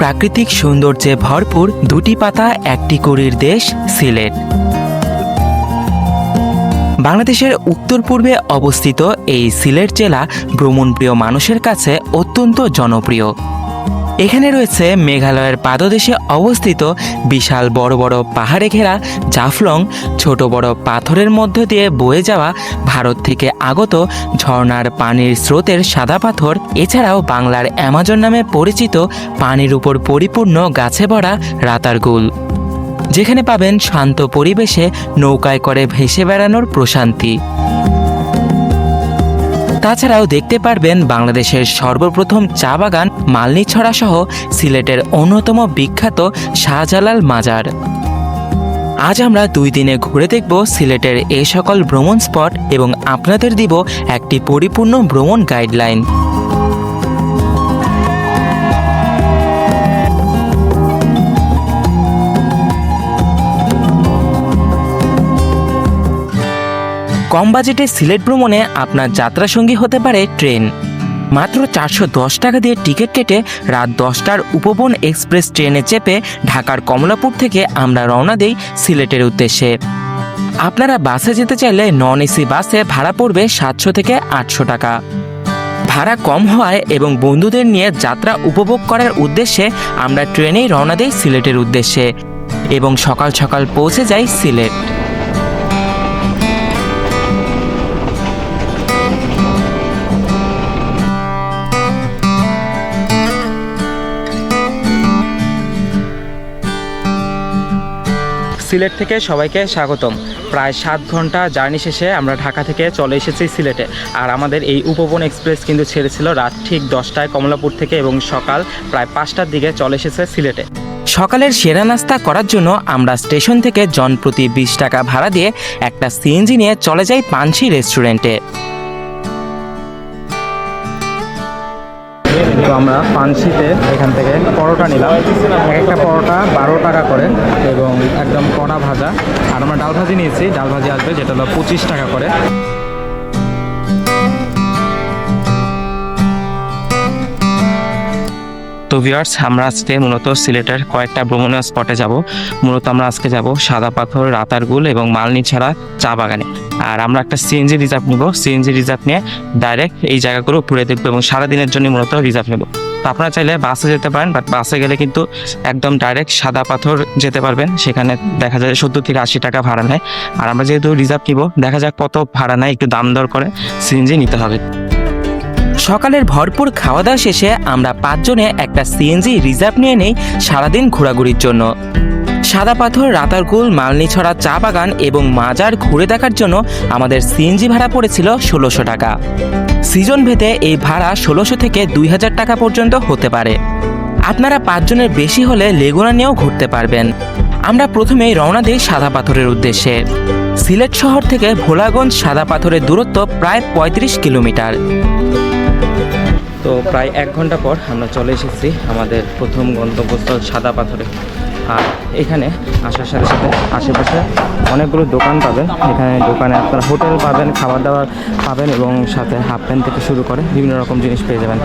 প্রাকৃতিক সৌন্দর্যে ভরপুর দুটি পাতা একটি কুড়ির দেশ সিলেট। বাংলাদেশের উত্তর পূর্বে অবস্থিত এই সিলেট জেলা ভ্রমণপ্রিয় মানুষের কাছে অত্যন্ত জনপ্রিয়। এখানে রয়েছে মেঘালয়ের পাদদেশে অবস্থিত বিশাল বড় বড় পাহাড়ে ঘেরা জাফলং, ছোট বড় পাথরের মধ্য দিয়ে বয়ে যাওয়া ভারত থেকে আগত ঝর্ণার পানির স্রোতের সাদা পাথর, এছাড়াও বাংলার অ্যামাজন নামে পরিচিত পানির উপর পরিপূর্ণ গাছে ভরা রাতারগুল, যেখানে পাবেন শান্ত পরিবেশে নৌকায় করে ভেসে বেড়ানোর প্রশান্তি। তাছাড়াও দেখতে পারবেন বাংলাদেশের সর্বপ্রথম চা বাগান মালনীছড়া সহ সিলেটের অন্যতম বিখ্যাত শাহজালাল মাজার। আজ আমরা 2 দিনে ঘুরে দেখব সিলেটের এই সকল ভ্রমণ স্পট এবং আপনাদের দিব একটি পরিপূর্ণ ভ্রমণ গাইডলাইন। কম বাজেটে সিলেট ভ্রমণে আপনার যাত্রাসঙ্গী হতে পারে ট্রেন। মাত্র 410 টাকা দিয়ে টিকিট কেটে রাত 10টার উপবন এক্সপ্রেস ট্রেনে চেপে ঢাকার কমলাপুর থেকে আমরা রওনা দেই সিলেটের উদ্দেশ্যে। আপনারা বাসে যেতে চাইলে নন এসি বাসে ভাড়া পড়বে 700 থেকে 800 টাকা। ভাড়া কম হওয়ায় এবং বন্ধুদের নিয়ে যাত্রা উপভোগ করার উদ্দেশ্যে আমরা ট্রেনেই রওনা দেই সিলেটের উদ্দেশ্যে এবং সকাল সকাল পৌঁছে যাই সিলেট। সিলেট থেকে সবাইকে স্বাগতম। প্রায় 7 ঘন্টা জার্নি শেষে আমরা ঢাকা থেকে চলে এসেছি সিলেটে। আর আমাদের এই উপবন এক্সপ্রেস কিন্তু ছেড়েছিল রাত ঠিক 10টায় কমলাপুর থেকে এবং সকাল প্রায় 5টার দিকে চলে এসেছে সিলেটে। সকালের সেরা নাস্তা করার জন্য আমরা স্টেশন থেকে জনপ্রতি 20 টাকা ভাড়া দিয়ে একটা সিএনজি নিয়ে চলে যাই পানসি রেস্টুরেন্টে। তো আমরা পানসিতে এখান থেকে পরোটা নিলাম, একটা পরোটা 12 টাকা করে এবং একদম কড়া ভাজা। আর আমরা ডাল ভাজি নিয়েছি, ডাল ভাজি আসবে যেটা হলো 25 টাকা করে। তো ভিউয়ার্স, আমরা আজকে মূলত সিলেটের কয়েকটা ভ্রমণীয় স্পটে যাব। মূলত আমরা আজকে যাব সাদা পাথর, রাতারগুল এবং মালনীছড়া চা বাগানে। আর আমরা একটা সিএনজি রিজার্ভ নিব। সিএনজি রিজার্ভ নিয়ে ডাইরেক্ট এই জায়গাগুলো ঘুরে দেখবো এবং সারাদিনের জন্য মূলত রিজার্ভ নেব। তো আপনারা চাইলে বাসে যেতে পারেন, বাট বাসে গেলে কিন্তু একদম ডাইরেক্ট সাদা পাথর যেতে পারবেন। সেখানে দেখা যায় 70 থেকে 80 টাকা ভাড়া নেয়। আর আমরা যেহেতু রিজার্ভ নিব, দেখা যাক কত ভাড়া নেয়, একটু দাম দর করে সিএনজি নিতে হবে। সকালের ভরপুর খাওয়া দাওয়া শেষে আমরা 5 জনে একটা সিএনজি রিজার্ভ নিয়ে নেই সারাদিন ঘোরাঘুরির জন্য। সাদা পাথর, রাতারগুল, মালনীছড়া চা বাগান এবং মাজার ঘুরে দেখার জন্য আমাদের সিএনজি ভাড়া পড়েছিল 1600 টাকা। সিজন ভেদে এই ভাড়া 1600 থেকে 2000 টাকা পর্যন্ত হতে পারে। আপনারা 5 জনের বেশি হলে লেগুনা নিয়েও ঘুরতে পারবেন। আমরা প্রথমেই রওনা দিই সাদা পাথরের উদ্দেশ্যে। সিলেট শহর থেকে ভোলাগঞ্জ সাদা পাথরের দূরত্ব প্রায় 35 কিলোমিটার। তো প্রায় 1 ঘন্টা পর আমরা চলে এসেছি আমাদের প্রথম গন্তব্যস্থল সাদা পাথরে। আর এখানে আসার সাথে সাথে আশেপাশে অনেকগুলো দোকান পাবেন। এখানে দোকানে আপনারা হোটেল পাবেন, খাবার দাবার পাবেন এবং সাথে হাফ প্যান্ট থেকে শুরু করে বিভিন্ন রকম জিনিস পেয়ে যাবেন।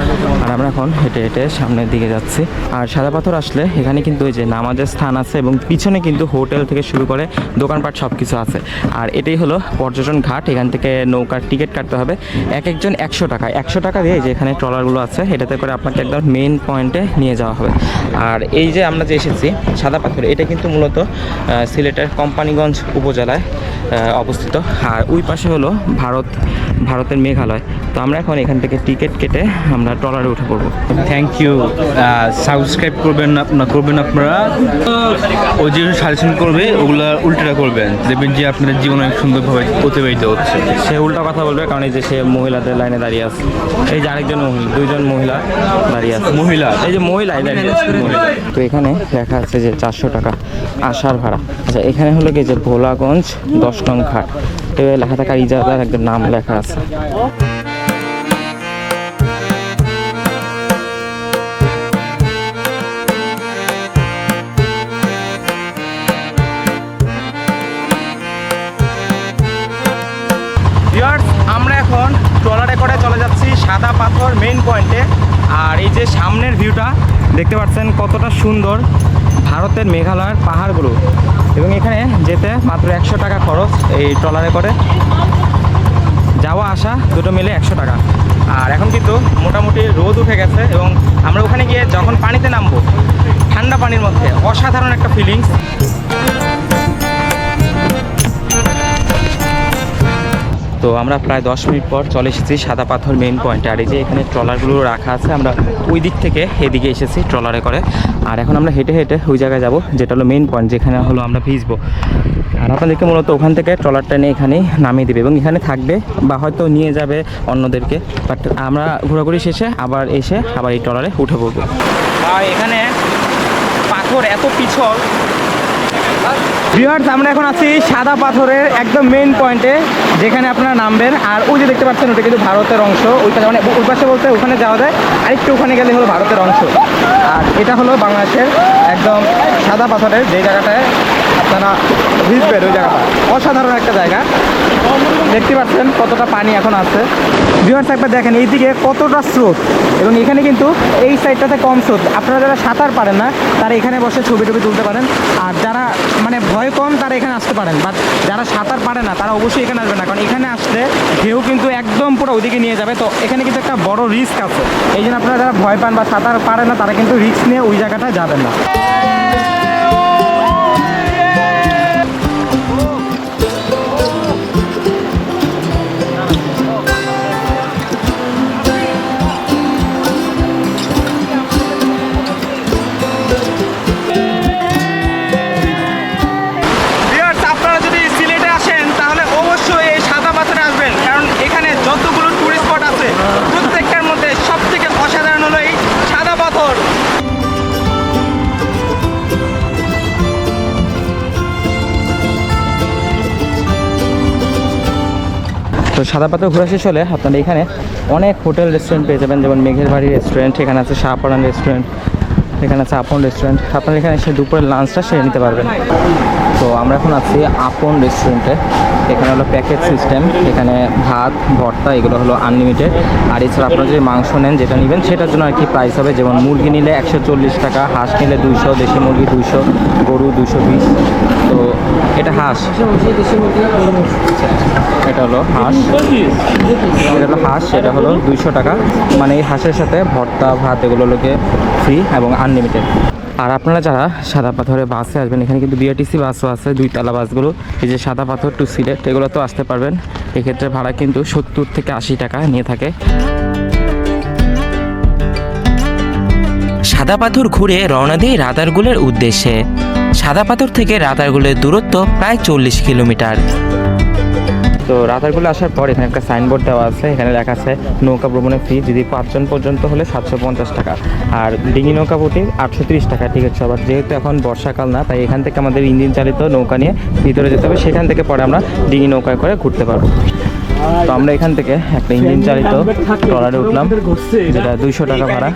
আর আমরা এখন হেঁটে হেঁটে সামনের দিকে যাচ্ছি। আর সাদা পাথর আসলে এখানে কিন্তু ওই যে নামাজের স্থান আছে এবং পিছনে কিন্তু হোটেল থেকে শুরু করে দোকানপাট সব কিছু আছে। আর এটাই হলো পর্যটন ঘাট। এখান থেকে নৌকার টিকিট কাটতে হবে একজন 100 টাকা। 100 টাকা দিয়ে যে এখানে ট্রলারগুলো আছে এটাতে করে আপনাকে একদম মেইন পয়েন্টে নিয়ে যাওয়া হবে। আর এই যে আমরা যে এসেছি সাদা পাথর, এটা কিন্তু মূলত সিলেটের কোম্পানিগঞ্জ উপজেলায় অবস্থিত। আর ওই পাশে হলো ভারতের মেঘালয়। তো আমরা এখন এখান থেকে টিকিট কেটে আমরা ট্রলারে উঠে পড়বো। Thank you. সাবস্ক্রাইব করবেন আপনারা। ও যে সাজেশন করবে ওগুলো উল্টোটা করবেন, দেখবেন যে আপনাদের জীবন অনেক সুন্দরভাবে অতিবাহিত হচ্ছে। সে উল্টা কথা বলবে কারণ এই যে সে মহিলাদের লাইনে দাঁড়িয়ে আছে। এই যে আরেকজন মহিলা, 2 জন মহিলা দাঁড়িয়ে আছে। মহিলা, এই যে মহিলাই দাঁড়িয়ে আছে। তো এখানে লেখা আছে যে 400 টাকা আসার ভাড়া। আচ্ছা, এখানে হলো কি যে ভোলাগঞ্জ 10 নং ঘাট, লেখা থাকা ইজাদার একদম নাম লেখা আছে। আমরা এখন ট্রলারে করে চলে যাচ্ছি সাদা পাথর মেইন পয়েন্টে। আর এই যে সামনের ভিউটা দেখতে পাচ্ছেন কতটা সুন্দর, ভারতের মেঘালয়ের পাহাড়গুলো। এবং এখানে যেতে মাত্র 100 টাকা খরচ এই ট্রলারে করে, যাওয়া আসা দুটো মিলে 100 টাকা। আর এখন কিন্তু মোটামুটি রোদ উঠে গেছে এবং আমরা ওখানে গিয়ে যখন পানিতে নামবো, ঠান্ডা পানির মধ্যে অসাধারণ একটা ফিলিংস। তো আমরা প্রায় 10 মিনিট পর চলে এসেছি সাদা পাথর মেইন পয়েন্টে। আর এই যে এখানে ট্রলারগুলো রাখা আছে, আমরা ওই দিক থেকে এদিকে এসেছি ট্রলারে করে। আর এখন আমরা হেঁটে হেঁটে ওই জায়গায় যাব যেটা হলো মেইন পয়েন্ট, যেখানে হলো আমরা ভিজবো। আর আপনাদেরকে মূলত ওখান থেকে ট্রলারটা নিয়ে এখানে নামিয়ে দেবে এবং এখানে থাকবে বা হয়তো নিয়ে যাবে অন্যদেরকে। বাট আমরা ঘোরাঘুরি শেষে আবার এসে আবার এই ট্রলারে উঠে পড়বো। আর এখানে পাথর এত পিছল। ভিউয়ার্স, আমরা এখন আছি সাদা পাথরের একদম মেইন পয়েন্টে, যেখানে আপনারা নামবেন। আর ওই যে দেখতে পাচ্ছেন ওটা কিন্তু ভারতের অংশ, ওইটা মানে ওই পাশে বলতে ওখানে যাওয়া যায়, আরেকটু ওখানে গেলে হলো ভারতের অংশ। আর এটা হলো বাংলাদেশের একদম সাদা পাথরের যে জায়গাটায় আপনারা ভিজবেন, ওই জায়গাটা অসাধারণ একটা জায়গা। দেখতে পাচ্ছেন কতটা পানি এখন আছে। ভিউয়ার্স, একবার দেখেন এইদিকে কতটা স্রোত, এবং এখানে কিন্তু এই সাইডটাতে কম স্রোত। আপনারা যারা সাঁতার পারেন না তারা এখানে বসে ছবি টবি তুলতে পারেন, আর যারা মানে ভয় কম তারা এখানে আসতে পারেন। বাট যারা সাঁতার পারে না তারা অবশ্যই এখানে আসবে না, কারণ এখানে আসলে ঢেউ কিন্তু একদম পুরো ওইদিকে নিয়ে যাবে। তো এখানে কিন্তু একটা বড় রিস্ক আছে, এই জন্য আপনারা যারা ভয় পান বা সাঁতার পারেন না তারা কিন্তু রিস্ক নিয়ে ওই জায়গাটায় যাবেন না। তো সাদা পাথর ঘোরা শেষ হলে আপনারা এখানে অনেক হোটেল রেস্টুরেন্ট পেয়ে যাবেন, যেমন মেঘের বাড়ি রেস্টুরেন্ট, এখানে আছে শাহপরান রেস্টুরেন্ট, এখানে আছে আপন রেস্টুরেন্ট। আপনারা এখানে এসে দুপুরের লাঞ্চটা সেরে নিতে পারবেন। তো আমরা এখন আছি আপন রেস্টুরেন্টে। এখানে হলো প্যাকেজ সিস্টেম, এখানে ভাত ভর্তা এগুলো হলো আনলিমিটেড। আর এছাড়া আপনারা যদি মাংস নেন যেটা নেবেন সেটার জন্য আর কি প্রাইস হবে, যেমন মুরগি নিলে 140 টাকা, হাঁস নিলে 200, দেশি মুরগি 200, গরু 220। তো এটা হাঁস, এটা হলো হাঁস, এটা হলো হাঁস, এটা হলো 200 টাকা। মানে এই হাঁসের সাথে ভর্তা ভাত এগুলো লোকে ফ্রি এবং আনলিমিটেড। আর আপনারা যারা সাদা পাথরে বাসে আসবেন, এখানে কিন্তু বিআরটিসি বাসও আছে, 2 তলা বাসগুলো। এই যে সাদা পাথর টু সিলেট এগুলো তো আসতে পারবেন। এক্ষেত্রে ভাড়া কিন্তু 70 থেকে 80 টাকা নিয়ে থাকে। সাদা পাথর ঘুরে রওনা দিই রাতারগুলের উদ্দেশ্যে। সাদা পাথর থেকে রাতারগুলের দূরত্ব প্রায় 40 কিলোমিটার। তো রাতারগুলে আসার পর এখানে একটা সাইনবোর্ড দেওয়া আছে, এখানে লেখা আছে নৌকা ভ্রমণের ফি যদি 5 জন পর্যন্ত হলে 750 টাকা, আর ডিঙি নৌকা প্রতি 830 টাকা টিকিট সবার। যেহেতু এখন বর্ষাকাল না, তাই এখান থেকে আমাদের ইঞ্জিন চালিত নৌকা নিয়ে ভিতরে যেতে হবে, সেখান থেকে পরে আমরা ডিঙি নৌকায় করে ঘুরতে পারবো। তো আমরা এখান থেকে একটা ইঞ্জিন চালিত ট্রলারে উঠলাম, যেটা 200 টাকা ভাড়া।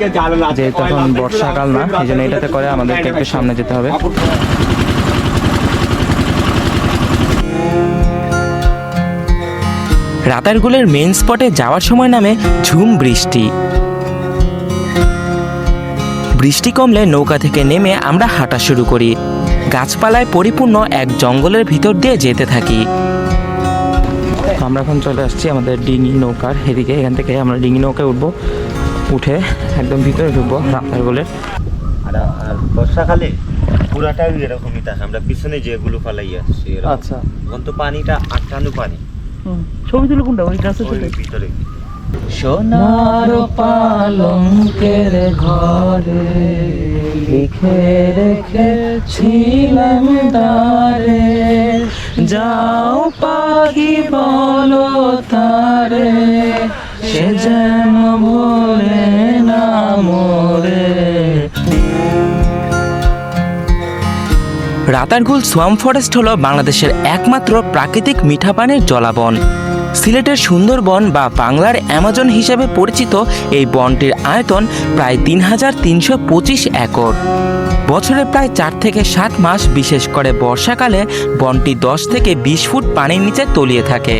যেহেতু এখন বর্ষাকাল না, এই জন্য এটাতে করে আমাদেরকে একটু সামনে যেতে হবে। রাতারগুলের মেইন স্পটে যাওয়ার সময় নামে ঝুম বৃষ্টি। বৃষ্টি কমলে নৌকা থেকে নেমে আমরা হাঁটা শুরু করি। গাছপালায় পরিপূর্ণ এক জঙ্গলের ভিতর দিয়ে যেতে থাকি। আমরা এখন চলে আসছি আমাদের ডিঙি নৌকার এদিকে। এখান থেকে আমরা ডিঙি নৌকায় উঠবো, উঠে একদম ভিতরে ঢুকবো রাতারগুলের। আর বর্ষাকালে পুরাটাই এরকমই থাকে, আমরা পিছনে যেগুলো ফালাই আসছি। আচ্ছা, এখন তো পানিটা আটকানো পানি। ছবি তুলে কোনটা ওই গাছের ওই ভিতরে সোনার পালঙ্কের ঘরে লিখে রেখেছিলাম তারে, যাও পাখি বলো তারে, সে যেন ভোলে না মোরে। রাতারগুল সোয়াম্প ফরেস্ট হলো বাংলাদেশের একমাত্র প্রাকৃতিক মিঠা পানির জলাবন। সিলেটের সুন্দরবন বা বাংলার অ্যামাজন হিসেবে পরিচিত এই বনটির আয়তন প্রায় 3325 একর। বছরে প্রায় 4 থেকে 7 মাস, বিশেষ করে বর্ষাকালে বনটি 10 থেকে 20 ফুট পানির নিচে তলিয়ে থাকে।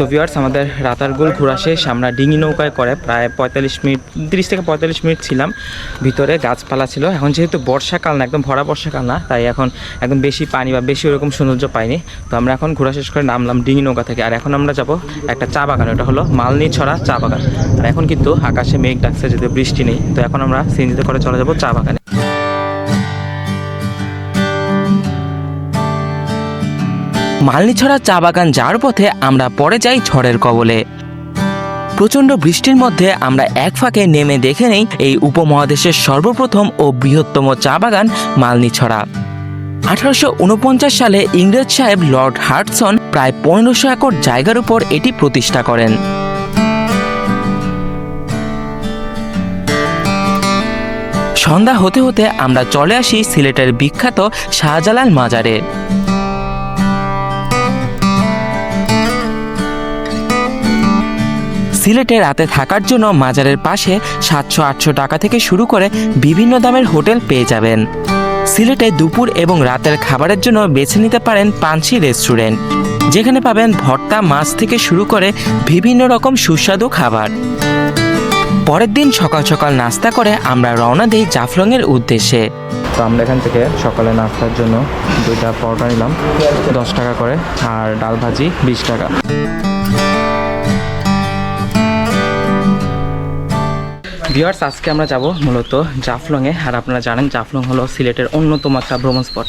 তো ভিউয়ার্স, আমাদের রাতারগুল ঘোরা শেষ। আমরা ডিঙি নৌকায় করে প্রায় 45 মিনিট, 30 থেকে 45 মিনিট ছিলাম। ভিতরে গাছপালা ছিল। এখন যেহেতু বর্ষাকাল না, একদম ভরা বর্ষাকাল না, তাই এখন একদম বেশি পানি বা বেশি ওরকম সৌন্দর্য পাইনি। তো আমরা এখন ঘোরা শেষ করে নামলাম ডিঙি নৌকা থেকে। আর এখন আমরা যাব একটা চা বাগান, ওটা হলো মালনীছড়া চা বাগান। আর এখন কিন্তু আকাশে মেঘ ডাকছে, যদিও বৃষ্টি নেই। তো এখন আমরা সিএনজিতে করে চলে যাব চা বাগানে। মালনীছড়া চা বাগান যাওয়ার পথে আমরা পড়ে যাই ঝড়ের কবলে। প্রচণ্ড বৃষ্টির মধ্যে আমরা এক ফাঁকে নেমে দেখে নেই এই উপমহাদেশের সর্বপ্রথম ও বৃহত্তম চা বাগান মালনীছড়া। 1849 সালে ইংরেজ সাহেব লর্ড হার্টসন প্রায় 1500 একর জায়গার উপর এটি প্রতিষ্ঠা করেন। সন্ধ্যা হতে হতে আমরা চলে আসি সিলেটের বিখ্যাত শাহজালাল মাজারে। সিলেটে রাতে থাকার জন্য মাজারের পাশে 700-800 টাকা থেকে শুরু করে বিভিন্ন দামের হোটেল পেয়ে যাবেন। সিলেটে দুপুর এবং রাতের খাবারের জন্য বেছে নিতে পারেন পানসি রেস্টুরেন্ট, যেখানে পাবেন ভর্তা মাছ থেকে শুরু করে বিভিন্ন রকম সুস্বাদু খাবার। পরের দিন সকাল সকাল নাস্তা করে আমরা রওনা দিই জাফলংয়ের উদ্দেশ্যে। তো আমরা এখান থেকে সকালে নাস্তার জন্য 2টা পরোটা নিলাম 10 টাকা করে, আর ডাল ভাজি 20 টাকা। ভিউয়ার্স, আজকে আমরা যাব মূলত জাফলংয়ে। আর আপনারা জানেন জাফলং হলো সিলেটের অন্যতম একটা ভ্রমণ স্পট।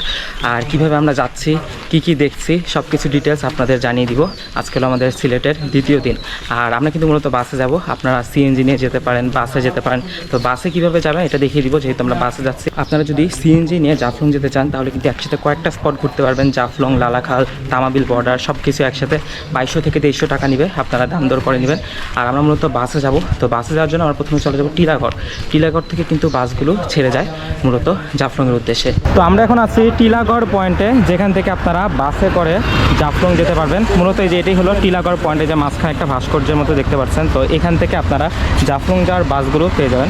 আর কিভাবে আমরা যাচ্ছি, কি কি দেখছি, সব কিছু ডিটেলস আপনাদের জানিয়ে দিব। আজকে হলো আমাদের সিলেটের দ্বিতীয় দিন। আর আমরা কিন্তু মূলত বাসে যাব। আপনারা সিএনজি নিয়ে যেতে পারেন, বাসে যেতে পারেন। তো বাসে কিভাবে যাবেন এটা দেখিয়ে দিব, যেহেতু আমরা বাসে যাচ্ছি। আপনারা যদি সিএনজি নিয়ে জাফলং যেতে চান তাহলে কিন্তু একসাথে কয়েকটা স্পট ঘুরতে পারবেন। জাফলং, লালাখাল, তামাবিল বর্ডার সব কিছু একসাথে 2200 থেকে 2300 টাকা নিবে, আপনারা দাম দর করে নেবেন। আর আমরা মূলত বাসে যাব। তো বাসে যাওয়ার জন্য আমরা প্রথমে চলে যাব টিলাগড় থেকে কিন্তু বাসগুলো ছেড়ে যায় মূলত জাফলংয়ের উদ্দেশ্যে। তো আমরা এখন আছি টিলাগড় পয়েন্টে, যেখান থেকে আপনারা বাসে করে জাফলং যেতে পারবেন। মূলত এই যে এটাই হলো টিলাগড় পয়েন্টে, যে মাঝখানে একটা ভাস্কর্যের মতো দেখতে পাচ্ছেন। তো এখান থেকে আপনারা জাফলং যাওয়ার বাসগুলো পেয়ে যাবেন।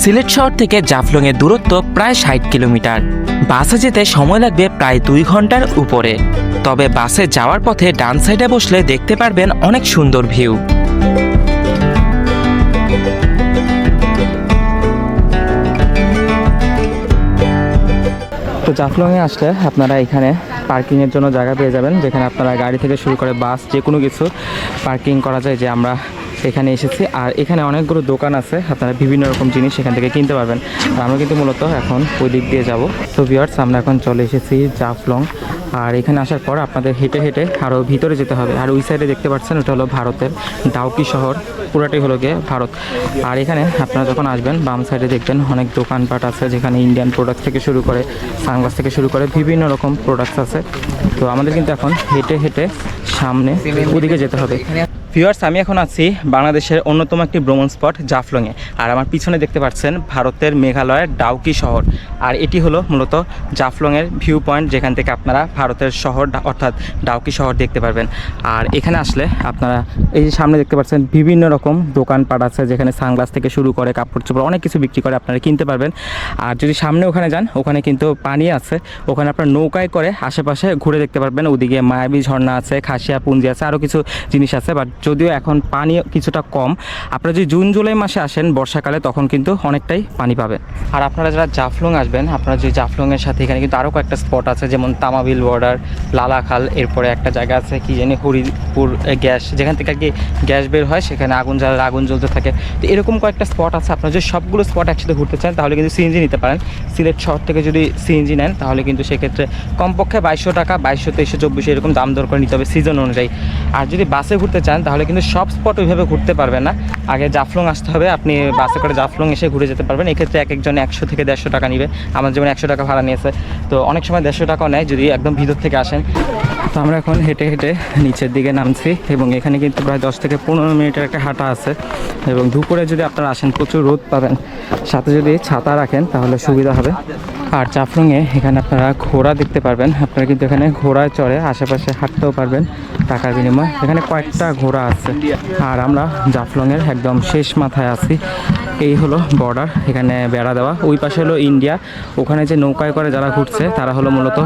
সিলেট শহর থেকে জাফলংয়ের দূরত্ব প্রায় 60 কিলোমিটার। বাসে যেতে সময় লাগবে প্রায় 2 ঘন্টার উপরে। তবে বাসে যাওয়ার পথে ডান সাইডে বসলে দেখতে পারবেন অনেক সুন্দর ভিউ। তো জাফলংয়ে আসলে আপনারা এখানে পার্কিংয়ের জন্য জায়গা পেয়ে যাবেন, যেখানে আপনারা গাড়ি থেকে শুরু করে বাস যে কোনো কিছু পার্কিং করা যায়। যে আমরা এখানে এসেছি, আর এখানে অনেকগুলো দোকান আছে, আপনারা বিভিন্ন রকম জিনিস এখান থেকে কিনতে পারবেন। আর আমরা কিন্তু মূলত এখন ওই দিক দিয়ে যাব। তো ভিউয়ার্স, আমরা এখন চলে এসেছি জাফলং। আর এখানে আসার পর আপনাদের হেঁটে হেঁটে আরও ভিতরে যেতে হবে। আর ওই সাইডে দেখতে পাচ্ছেন ওটা হলো ভারতের ডাউকি শহর, পুরাটাই হলো গিয়ে ভারত। আর এখানে আপনারা যখন আসবেন বাম সাইডে দেখবেন অনেক দোকানপাট আছে, যেখানে ইন্ডিয়ান প্রোডাক্ট থেকে শুরু করে সানগ্লাস থেকে শুরু করে বিভিন্ন রকম প্রোডাক্টস আছে। তো আমাদের কিন্তু এখন হেঁটে হেঁটে সামনে ওদিকে যেতে হবে। ভিউয়ার্স, আমি এখন আছি বাংলাদেশের অন্যতম একটি ভ্রমণ স্পট জাফলংয়ে। আর আমার পিছনে দেখতে পাচ্ছেন ভারতের মেঘালয়ের ডাউকি শহর। আর এটি হলো মূলত জাফলংয়ের ভিউ পয়েন্ট, যেখান থেকে আপনারা ভারতের শহর অর্থাৎ ডাউকি শহর দেখতে পারবেন। আর এখানে আসলে আপনারা এই যে সামনে দেখতে পাচ্ছেন বিভিন্ন রকম দোকানপাট আছে, যেখানে সানগ্লাস থেকে শুরু করে কাপড় চোপড় অনেক কিছু বিক্রি করে, আপনারা কিনতে পারবেন। আর যদি সামনে ওখানে যান, ওখানে কিন্তু পানি আছে, ওখানে আপনার নৌকায় করে আশেপাশে ঘুরে দেখতে পারবেন। ওদিকে মায়াবী ঝর্ণা আছে, খাসিয়া পুঞ্জি আছে, আরও কিছু জিনিস আছে। বাট যদিও এখন পানি কিছুটা কম, আপনারা যদি জুন জুলাই মাসে আসেন বর্ষাকালে, তখন কিন্তু অনেকটাই পানি পাবেন। আর আপনারা যারা জাফলং আসবেন, আপনারা যদি জাফলংয়ের সাথে এখানে কিন্তু আরও কয়েকটা স্পট আছে, যেমন তামাবিল বর্ডার, লালাখাল, এরপরে একটা জায়গা আছে কি জানি হরিপুর গ্যাস, যেখান থেকে আর কি গ্যাস বের হয়, সেখানে আগুন জ্বলতে থাকে। তো এরকম কয়েকটা স্পট আছে। আপনারা যদি সবগুলো স্পট একসাথে ঘুরতে চান তাহলে কিন্তু সিএনজি নিতে পারেন। সিলেট শহর থেকে যদি সিএনজি নেন তাহলে কিন্তু সেক্ষেত্রে কমপক্ষে 2200 টাকা, 2200, 2300, 2400 এরকম দাম দর করে নিতে হবে সিজন অনুযায়ী। আর যদি বাসে ঘুরতে চান তাহলে কিন্তু সব স্পট ওইভাবে ঘুরতে পারবেন না, আগে জাফলং আসতে হবে। আপনি বাসে করে জাফলং এসে ঘুরে যেতে পারবেন। এক্ষেত্রে এক একজন 100 থেকে 150 টাকা নিবে। আমার যেমন 100 টাকা ভাড়া নিয়েছে, তো অনেক সময় 150 টাকাও নেয় যদি একদম ভিতর থেকে আসেন। তো আমরা এখন হেঁটে হেঁটে নিচের দিকে নামছি, এবং এখানে কিন্তু প্রায় 10 থেকে 15 মিনিটের একটা হাঁটা আছে। এবং দুপুরে যদি আপনারা আসেন প্রচুর রোদ পাবেন, সাথে যদি ছাতা রাখেন তাহলে সুবিধা হবে। আর জাফলংয়ে এখানে আপনারা ঘোড়া দেখতে পারবেন। আপনারা কিন্তু এখানে ঘোড়ায় চড়ে আশেপাশে হাঁটতেও পারবেন টাকার বিনিময়ে। এখানে কয়েকটা ঘোড়া আছে। আর আমরা জাফলংয়ের একদম শেষ মাথায় আছি। এই হলো বর্ডার, এখানে বেড়া দেওয়া। ওই পাশে হলো ইন্ডিয়া, ওখানে যে নৌকায় করে যারা ঘুরছে তারা হলো মূলত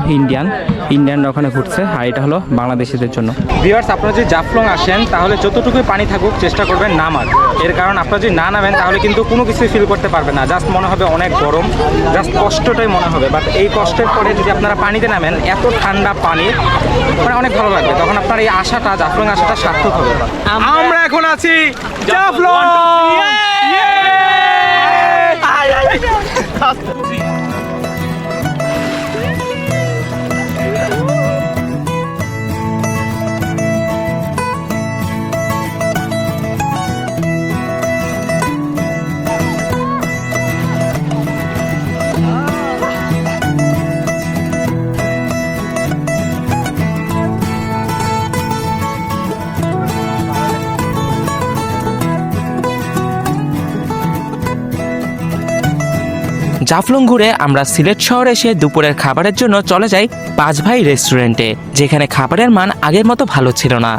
ইন্ডিয়ানরা ওখানে ঘুরছে, আর এটা হলো বাংলাদেশিদের জন্য। ভিউয়ার্স, আপনারা যদি জাফলং আসেন তাহলে যতটুকুই পানি থাকুক চেষ্টা করবেন নামার। এর কারণ আপনারা যদি না নামেন তাহলে কিন্তু কোনো কিছুই ফিল করতে পারবেন না, জাস্ট মনে হবে অনেক গরম, জাস্ট কষ্টটাই মনে হবে। বাট এই কষ্টের পরে যদি আপনারা পানিতে নামেন, এত ঠান্ডা পানি, মানে অনেক ভালো লাগবে। তখন আপনার এই আশাটা, জাফলং আশাটা সার্থক হবে। আমরা এখন আছি জাফলং। জাফলং ঘুরে আমরা সিলেট শহরে এসে দুপুরের খাবারের জন্য চলে যাই পাঁচ ভাই রেস্টুরেন্টে, যেখানে খাবারের মান আগের মতো ভালো ছিল না।